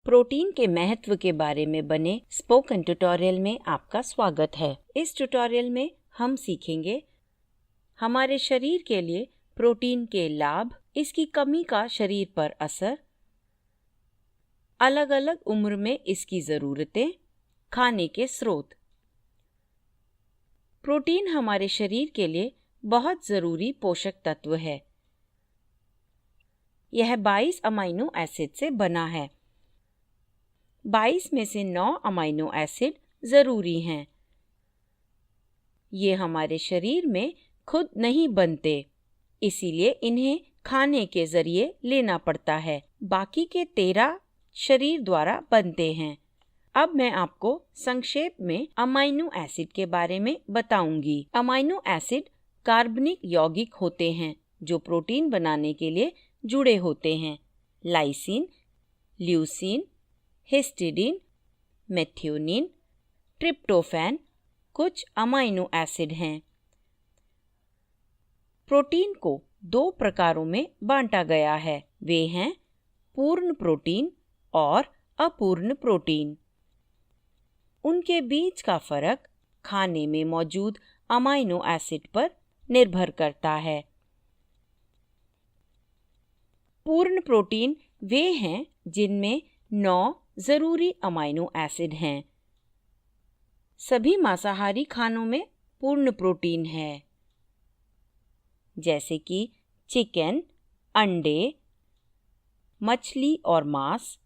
Protein के महत्व के बारे में बने स्पोकन ट्यूटोरियल में आपका स्वागत है। इस ट्यूटोरियल में हम सीखेंगे हमारे शरीर के लिए प्रोटीन के लाभ, इसकी कमी का शरीर पर असर, अलग अलग उम्र में इसकी ज़रूरतें, खाने के स्रोत। प्रोटीन हमारे शरीर के लिए बहुत ज़रूरी पोषक तत्व है। यह 22 अमीनो एसिड से बना है। 22 में से 9 अमीनो एसिड ज़रूरी हैं। ये हमारे शरीर में खुद नहीं बनते, इसीलिए इन्हें खाने के ज़रिए लेना पड़ता है। बाकी के 13 शरीर द्वारा बनते हैं। अब मैं आपको संक्षेप में अमीनो एसिड के बारे में बताऊंगी। अमीनो एसिड कार्बनिक यौगिक होते हैं जो प्रोटीन बनाने के लिए जुड़े होते हैं। Lysine, leucine, histidine, methionine, tryptophan कुछ अमीनो एसिड हैं। प्रोटीन को 2 प्रकारों में बांटा गया है। वे हैं पूर्ण प्रोटीन और अपूर्ण प्रोटीन। उनके बीच का फर्क खाने में मौजूद अमीनो एसिड पर निर्भर करता है। पूर्ण प्रोटीन वे हैं जिनमें 9 ज़रूरी अमीनो एसिड हैं। सभी मांसाहारी खानों में पूर्ण प्रोटीन है, जैसे कि चिकन, अंडे, मछली और मांस।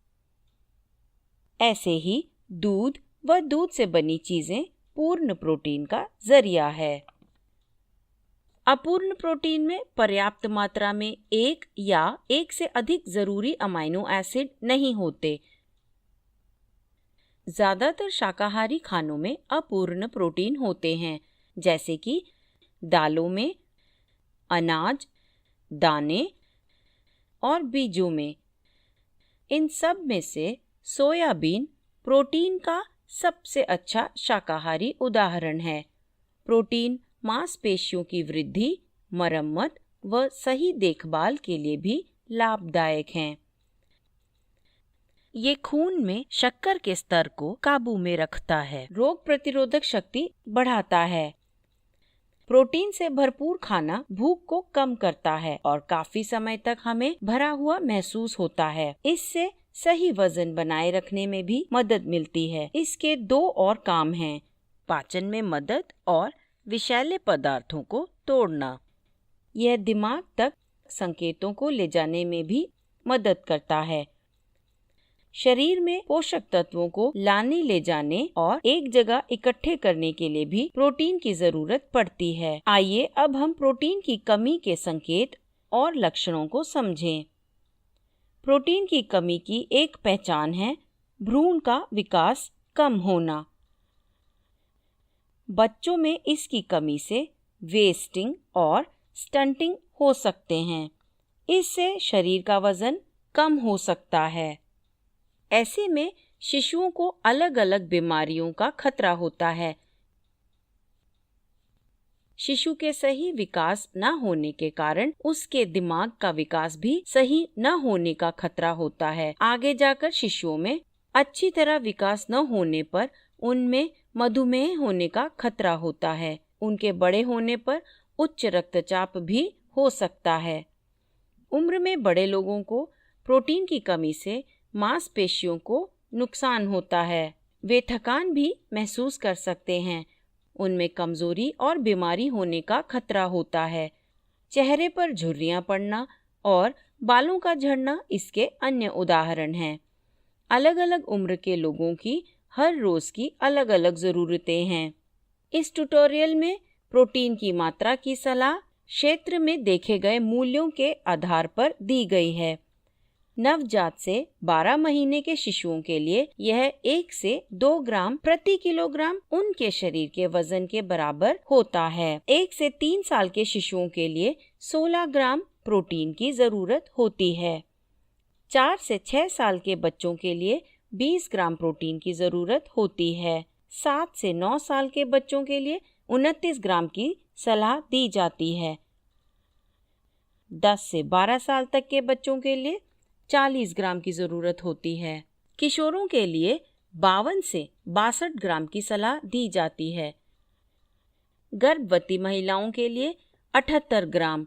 ऐसे ही दूध व दूध से बनी चीज़ें पूर्ण प्रोटीन का जरिया है। अपूर्ण प्रोटीन में पर्याप्त मात्रा में एक या एक से अधिक ज़रूरी अमीनो एसिड नहीं होते। ज़्यादातर शाकाहारी खानों में अपूर्ण प्रोटीन होते हैं, जैसे कि दालों में, अनाज, दाने और बीजों में। इन सब में से सोयाबीन प्रोटीन का सबसे अच्छा शाकाहारी उदाहरण है। प्रोटीन मांसपेशियों की वृद्धि, मरम्मत व सही देखभाल के लिए भी लाभदायक हैं। ये खून में शक्कर के स्तर को काबू में रखता है, रोग प्रतिरोधक शक्ति बढ़ाता है। प्रोटीन से भरपूर खाना भूख को कम करता है और काफी समय तक हमें भरा हुआ महसूस होता है। इससे सही वजन बनाए रखने में भी मदद मिलती है। इसके 2 और काम हैं: पाचन में मदद और विषैले पदार्थों को तोड़ना। यह दिमाग तक संकेतों को ले जाने में भी मदद करता है। शरीर में पोषक तत्वों को लाने, ले जाने और एक जगह इकट्ठे करने के लिए भी प्रोटीन की जरूरत पड़ती है। आइए अब हम प्रोटीन की कमी के संकेत और लक्षणों को समझें। प्रोटीन की कमी की एक पहचान है भ्रूण का विकास कम होना। बच्चों में इसकी कमी से वेस्टिंग और स्टंटिंग हो सकते हैं। इससे शरीर का वजन कम हो सकता है। ऐसे में शिशुओं को अलग अलग बीमारियों का खतरा होता है। शिशु के सही विकास न होने के कारण उसके दिमाग का विकास भी सही न होने का खतरा होता है। आगे जाकर शिशुओं में अच्छी तरह विकास न होने पर उनमें मधुमेह होने का खतरा होता है। उनके बड़े होने पर उच्च रक्तचाप भी हो सकता है। उम्र में बड़े लोगों को प्रोटीन की कमी से मांसपेशियों को नुकसान होता है। वे थकान भी महसूस कर सकते हैं। उनमें कमजोरी और बीमारी होने का खतरा होता है। चेहरे पर झुर्रियां पड़ना और बालों का झड़ना इसके अन्य उदाहरण हैं। अलग अलग उम्र के लोगों की हर रोज की अलग अलग ज़रूरतें हैं। इस ट्यूटोरियल में प्रोटीन की मात्रा की सलाह क्षेत्र में देखे गए मूल्यों के आधार पर दी गई है। नवजात से 12 महीने के शिशुओं के लिए यह 1 से 2 ग्राम प्रति किलोग्राम उनके शरीर के वजन के बराबर होता है। 1 से 3 साल के शिशुओं के लिए 16 ग्राम प्रोटीन की ज़रूरत होती है। 4 से 6 साल के बच्चों के लिए 20 ग्राम प्रोटीन की ज़रूरत होती है। 7 से 9 साल के बच्चों के लिए 29 ग्राम की सलाह दी जाती है। 10 से 12 साल तक के बच्चों के लिए 40 ग्राम की ज़रूरत होती है। किशोरों के लिए 52 से 62 ग्राम की सलाह दी जाती है। गर्भवती महिलाओं के लिए 78 ग्राम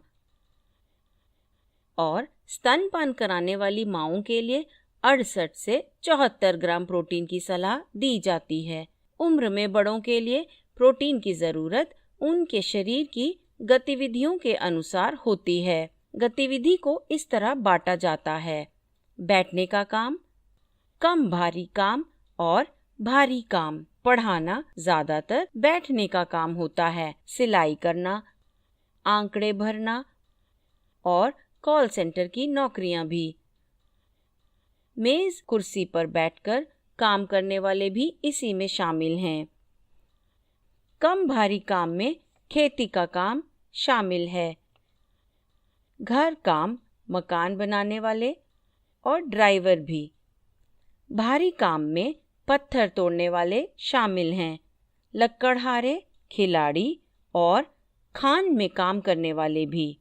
और स्तनपान कराने वाली माँओं के लिए 68 से 74 ग्राम प्रोटीन की सलाह दी जाती है। उम्र में बड़ों के लिए प्रोटीन की ज़रूरत उनके शरीर की गतिविधियों के अनुसार होती है। गतिविधि को इस तरह बांटा जाता है: बैठने का काम, कम भारी काम और भारी काम। पढ़ाना ज़्यादातर बैठने का काम होता है। सिलाई करना, आंकड़े भरना और कॉल सेंटर की नौकरियां भी। मेज कुर्सी पर बैठकर काम करने वाले भी इसी में शामिल हैं। कम भारी काम में खेती का काम शामिल है। घर काम, मकान बनाने वाले और ड्राइवर भी। भारी काम में पत्थर तोड़ने वाले शामिल हैं। लकड़हारे, खिलाड़ी और खान में काम करने वाले भी।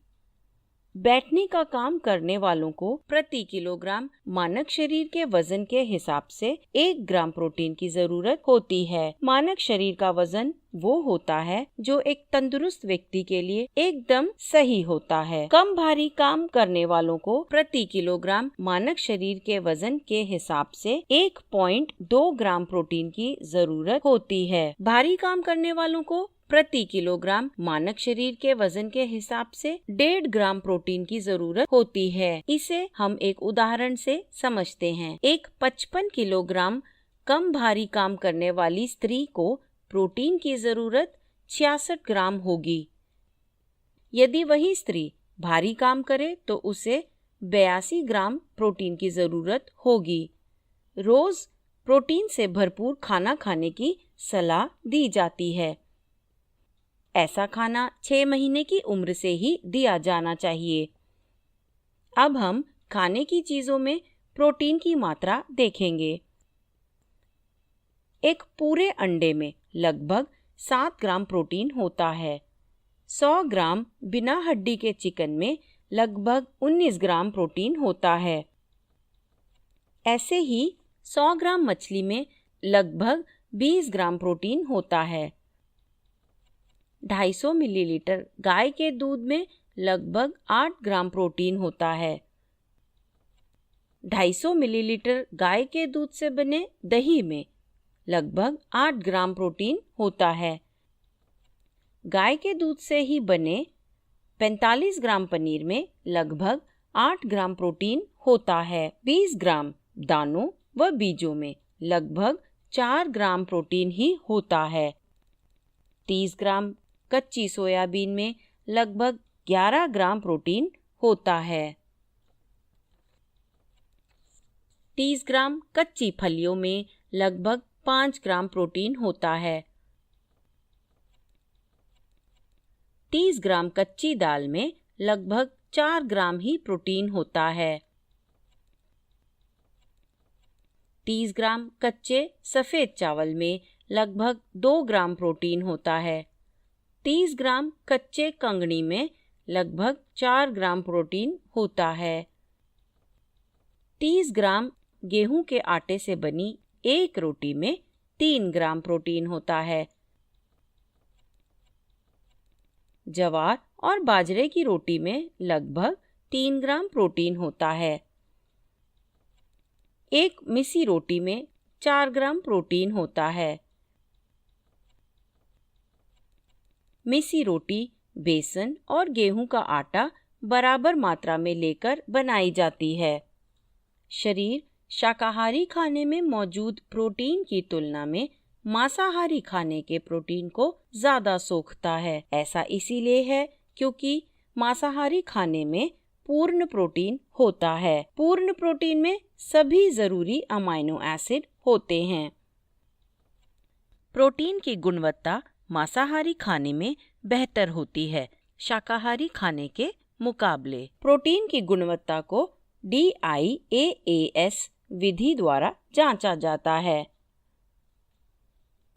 बैठने का काम करने वालों को प्रति किलोग्राम मानक शरीर के वजन के हिसाब से 1 ग्राम प्रोटीन की जरूरत होती है। मानक शरीर का वजन वो होता है जो एक तंदुरुस्त व्यक्ति के लिए एकदम सही होता है। कम भारी काम करने वालों को प्रति किलोग्राम मानक शरीर के वजन के हिसाब से 1.2 ग्राम प्रोटीन की जरूरत होती है। भारी काम करने वालों को प्रति किलोग्राम मानक शरीर के वजन के हिसाब से 1.5 ग्राम प्रोटीन की जरूरत होती है। इसे हम एक उदाहरण से समझते हैं। एक 55 किलोग्राम कम भारी काम करने वाली स्त्री को प्रोटीन की जरूरत 66 ग्राम होगी। यदि वही स्त्री भारी काम करे तो उसे 82 ग्राम प्रोटीन की जरूरत होगी। रोज प्रोटीन से भरपूर खाना खाने की सलाह दी जाती है। ऐसा खाना 6 महीने की उम्र से ही दिया जाना चाहिए। अब हम खाने की चीज़ों में प्रोटीन की मात्रा देखेंगे। एक पूरे अंडे में लगभग 7 ग्राम प्रोटीन होता है। 100 ग्राम बिना हड्डी के चिकन में लगभग 19 ग्राम प्रोटीन होता है। ऐसे ही 100 ग्राम मछली में लगभग 20 ग्राम प्रोटीन होता है। 250 मिलीलीटर गाय के दूध में लगभग 8 ग्राम प्रोटीन होता है। 250 मिलीलीटर गाय के दूध से बने दही में लगभग 8 ग्राम प्रोटीन होता है। गाय के दूध से ही बने 45 ग्राम पनीर में लगभग 8 ग्राम प्रोटीन होता है। 20 ग्राम दानों व बीजों में लगभग 4 ग्राम प्रोटीन ही होता है। 30 ग्राम कच्ची सोयाबीन में लगभग 11 ग्राम प्रोटीन होता है। 30 ग्राम कच्ची फलियों में लगभग 5 ग्राम प्रोटीन होता है। 30 ग्राम कच्ची दाल में लगभग 4 ग्राम ही प्रोटीन होता है। 30 ग्राम कच्चे सफ़ेद चावल में लगभग 2 ग्राम प्रोटीन होता है। 30 ग्राम कच्चे कंगनी में लगभग 4 ग्राम प्रोटीन होता है। 30 ग्राम गेहूं के आटे से बनी एक रोटी में 3 ग्राम प्रोटीन होता है। ज्वार और बाजरे की रोटी में लगभग 3 ग्राम प्रोटीन होता है। एक मिसी रोटी में 4 ग्राम प्रोटीन होता है। मिसी रोटी बेसन और गेहूं का आटा बराबर मात्रा में लेकर बनाई जाती है। शरीर शाकाहारी खाने में मौजूद प्रोटीन की तुलना में मांसाहारी खाने के प्रोटीन को ज़्यादा सोखता है। ऐसा इसीलिए है क्योंकि मांसाहारी खाने में पूर्ण प्रोटीन होता है। पूर्ण प्रोटीन में सभी ज़रूरी अमाइनो एसिड होते हैं। प्रोटीन की गुणवत्ता मांसाहारी खाने में बेहतर होती है शाकाहारी खाने के मुकाबले। प्रोटीन की गुणवत्ता को DIAAS विधि द्वारा जांचा जाता है।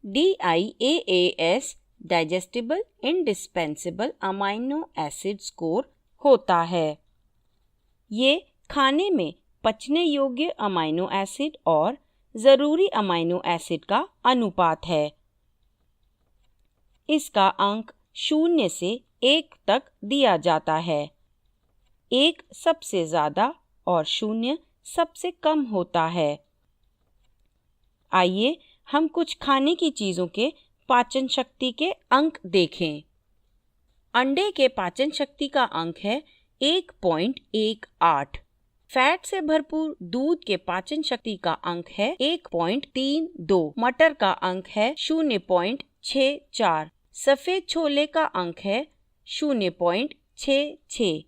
DIAAS digestible indispensable amino acid score होता है। ये खाने में पचने योग्य अमाइनो एसिड और जरूरी अमाइनो एसिड का अनुपात है। इसका अंक 0 से 1 तक दिया जाता है। 1 सबसे ज्यादा और 0 सबसे कम होता है। आइए हम कुछ खाने की चीजों के पाचन शक्ति के अंक देखें। अंडे के पाचन शक्ति का अंक है 1.18। फैट से भरपूर दूध के पाचन शक्ति का अंक है 1.32। मटर का अंक है 0.64। सफेद छोले का अंक है 0.66।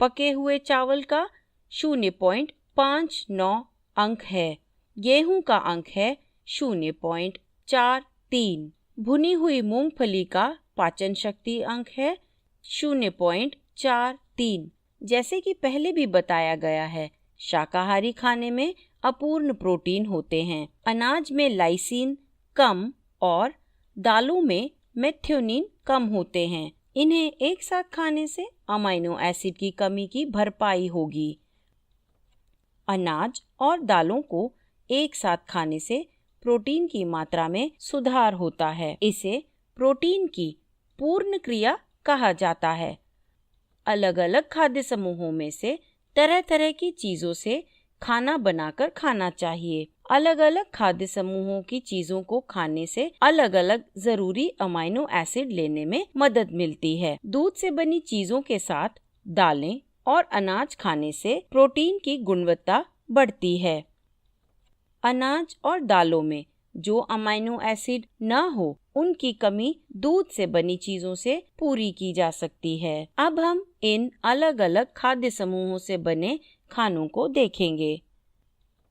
पके हुए चावल का 0.59 अंक है। गेहूं का अंक है 0.43। भुनी हुई मूंगफली का पाचन शक्ति अंक है 0.43। जैसे कि पहले भी बताया गया है, शाकाहारी खाने में अपूर्ण प्रोटीन होते हैं। अनाज में लाइसिन कम और दालों में मेथियोनिन कम होते हैं। इन्हें एक साथ खाने से अमाइनो एसिड की कमी की भरपाई होगी। अनाज और दालों को एक साथ खाने से प्रोटीन की मात्रा में सुधार होता है। इसे प्रोटीन की पूर्ण क्रिया कहा जाता है। अलग अलग खाद्य समूहों में से तरह तरह की चीजों से खाना बनाकर खाना चाहिए। अलग अलग खाद्य समूहों की चीजों को खाने से अलग अलग जरूरी अमाइनो एसिड लेने में मदद मिलती है। दूध से बनी चीजों के साथ दालें और अनाज खाने से प्रोटीन की गुणवत्ता बढ़ती है। अनाज और दालों में जो अमाइनो एसिड न हो, उनकी कमी दूध से बनी चीजों से पूरी की जा सकती है। अब हम इन अलग अलग खाद्य समूहों से बने खानों को देखेंगे।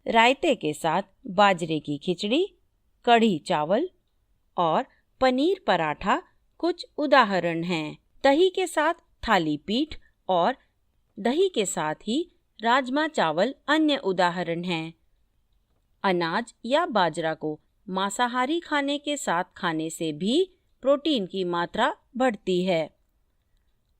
रायते के साथ बाजरे की खिचड़ी, कढ़ी चावल और पनीर पराठा कुछ उदाहरण हैं। दही के साथ थाली पीठ और दही के साथ ही राजमा चावल अन्य उदाहरण हैं। अनाज या बाजरा को मांसाहारी खाने के साथ खाने से भी प्रोटीन की मात्रा बढ़ती है।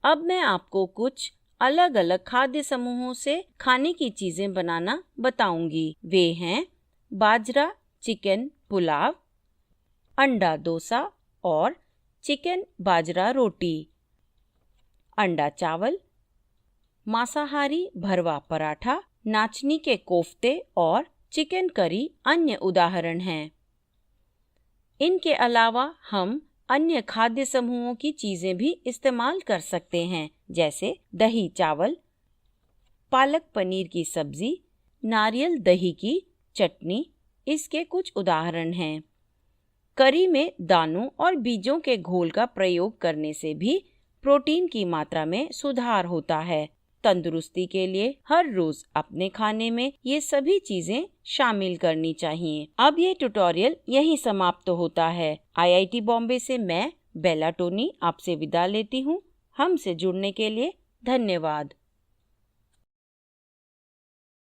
अब मैं आपको कुछ अलग अलग खाद्य समूहों से खाने की चीजें बनाना बताऊंगी। वे हैं बाजरा चिकन पुलाव, अंडा डोसा और चिकन बाजरा रोटी। अंडा चावल, मांसाहारी भरवा पराठा, नाचनी के कोफ्ते और चिकन करी अन्य उदाहरण हैं। इनके अलावा हम अन्य खाद्य समूहों की चीजें भी इस्तेमाल कर सकते हैं, जैसे दही चावल, पालक पनीर की सब्जी, नारियल दही की चटनी इसके कुछ उदाहरण हैं। करी में दानों और बीजों के घोल का प्रयोग करने से भी प्रोटीन की मात्रा में सुधार होता है। तंदुरुस्ती के लिए हर रोज अपने खाने में ये सभी चीजें शामिल करनी चाहिए। अब ये ट्यूटोरियल यहीं समाप्त होता है। IIT बॉम्बे से मैं बेला टोनी आपसे विदा लेती हूँ। हमसे जुड़ने के लिए धन्यवाद।